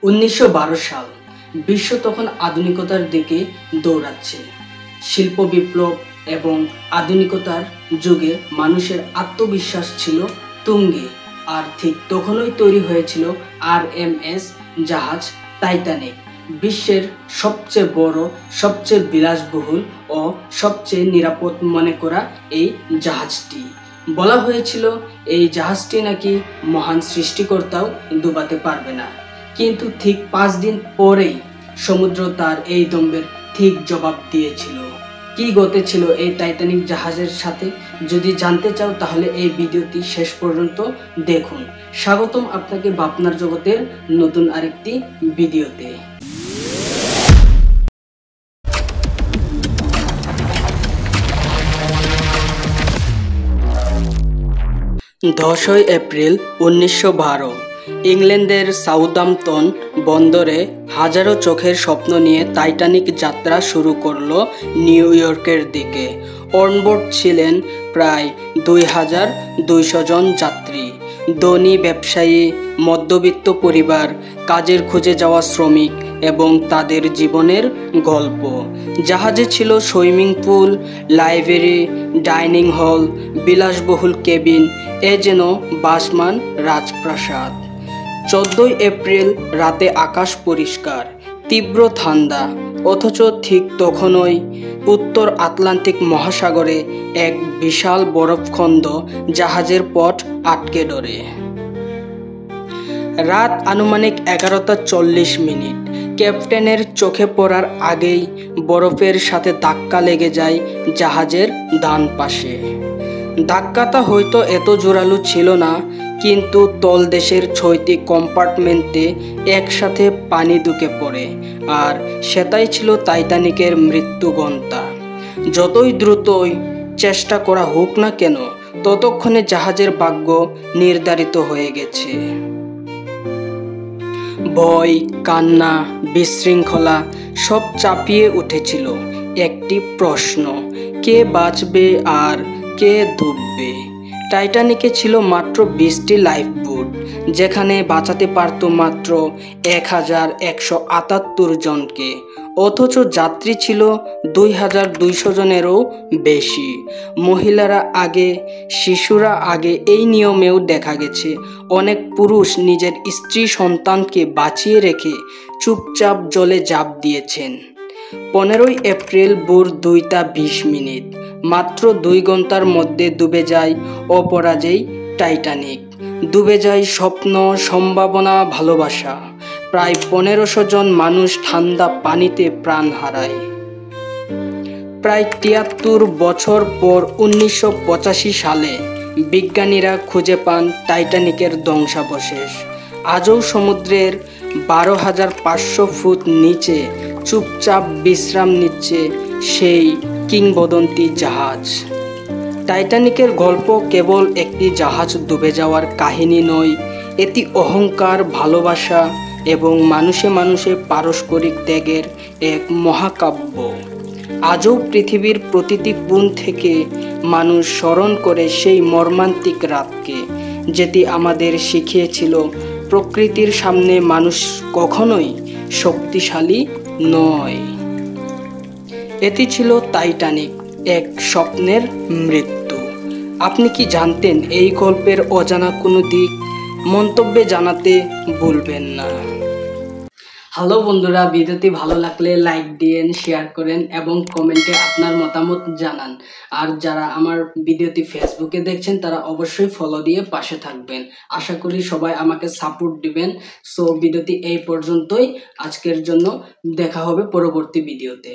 1912 সাল। বিশ্ব তখন আধুনিকতার দিকে দৌড়াচ্ছে। শিল্প বিপ্লব এবং আধুনিকতার যুগে মানুষের আত্মবিশ্বাস ছিল তুঙ্গে। আর ঠিক তখনই তৈরি হয়েছিল RMS জাহাজ টাইটানিক, বিশ্বের সবচেয়ে বড়, সবচেয়ে বিলাসবহুল ও সবচেয়ে নিরাপদ মনে করা এই জাহাজটি। বলা হয়েছিল এই জাহাজটি নাকি মহান সৃষ্টিকর্তাও ডুবাতে পারবে না, কিন্তু ঠিক 5 দিন পরেই সমুদ্র তার এই দম্ভের ঠিক জবাব দিয়েছিল। কি ঘটেছিল এই টাইটানিক জাহাজের সাথে যদি জানতে চাও তাহলে এই ভিডিওটি শেষ পর্যন্ত দেখুন। স্বাগতম আপনাকে ভাবনার জগতের নতুন আরেকটি ভিডিওতে। 10 এপ্রিল 1912 ইংল্যান্ডের সাউদাম্পটন বন্দরে হাজারো চোখের স্বপ্ন নিয়ে টাইটানিক যাত্রা শুরু করলো নিউ ইয়র্কের দিকে। অনবোর্ড ছিলেন প্রায় 2200 জন যাত্রী। ধনী ব্যবসায়ী, মধ্যবিত্ত পরিবার, কাজের খুঁজে যাওয়া শ্রমিক এবং তাদের জীবনের গল্প। জাহাজে ছিল swimming pool, library, dining hall, বিলাসবহুল কেবিন, এ যেন বাসমান রাজপ্রাসাদ। 14 এপ্রিল রাতে আকাশ পরিষ্কার, তীব্র ঠান্ডা, অথচ ঠিক তখনই উত্তর আটলান্টিক মহাসাগরে এক বিশাল বরফখণ্ড জাহাজের পথ আটকে ধরে। রাত আনুমানিক 11:40। ক্যাপ্টেনের চোখে পড়ার আগেই বরফের সাথে ধাক্কা লেগে যায় জাহাজের ডান পাশে। ধাক্কাটা হয়তো এত জোরালো ছিল না, কিন্তু তলদেশের 6টি কম্পার্টমেন্টে একসাথে পানি ঢুকে পড়ে, আর সেটাই ছিল টাইটানিকের মৃত্যু ঘণ্টা। যতই দ্রুতই চেষ্টা করা হোক না কেন, ততক্ষণে জাহাজের ভাগ্য নির্ধারিত হয়ে গেছে। ভয়, কান্না, বিশৃঙ্খলা সব চাপিয়ে উঠেছিল একটি প্রশ্ন: কে বাঁচবে আর কে ডুববে? টাইটানিকে ছিল মাত্র 20টি লাইফবোট, যেখানে বাঁচাতে পারত মাত্র 1178 জনকে, অথচ যাত্রী ছিল 2200 জনেরও বেশি। মহিলারা আগে, শিশুরা আগে। এই নিয়মেও দেখা গেছে অনেক পুরুষ নিজের স্ত্রী সন্তানকে বাঁচিয়ে রেখে চুপচাপ জলে ঝাঁপ দিয়েছেন। 15 এপ্রিল ভোর 2:20। মাত্র 2 ঘন্টার মধ্যে ডুবে যায় অপরাজেয় টাইটানিক, ডুবে যায় স্বপ্ন, সম্ভাবনা, ভালোবাসা। প্রায় 1500 জন মানুষ ঠান্ডা পানিতে প্রাণ হারায়। প্রায় 73 বছর পর 1985 সালে বিজ্ঞানীরা খুঁজে পান টাইটানিকের ধ্বংসাবশেষ। আজও সমুদ্রের 12,500 ফুট নিচে চুপচাপ বিশ্রাম নিচ্ছে সেই কিংবদন্তি জাহাজ। টাইটানিকের গল্প কেবল একটি জাহাজ ডুবে যাওয়ার কাহিনী নয়, এটি অহংকার, ভালোবাসা এবং মানুষে মানুষে পারস্পরিক ত্যাগের এক মহাকাব্য। আজও পৃথিবীর প্রতিটি কোণ থেকে মানুষ স্মরণ করে সেই মর্মান্তিক রাতকে, যেটি আমাদের শিখিয়েছিল প্রকৃতির সামনে মানুষ কখনোই শক্তিশালী নয়। এটি ছিল টাইটানিক, এক স্বপ্নের মৃত্যু। আপনি কি জানতেন এই গল্পের অজানা কোনো দিক? মন্তব্যে জানাতে ভুলবেন না। হ্যালো বন্ধুরা, ভিডিওটি ভালো লাগলে লাইক দিন, শেয়ার করেন এবং কমেন্টে আপনার মতামত জানান। আর যারা আমার ভিডিওটি ফেসবুকে দেখছেন তারা অবশ্যই ফলো দিয়ে পাশে থাকবেন। আশা করি সবাই আমাকে সাপোর্ট দিবেন। সো ভিডিওটি এই পর্যন্তই আজকের জন্য। দেখা হবে পরবর্তী ভিডিওতে।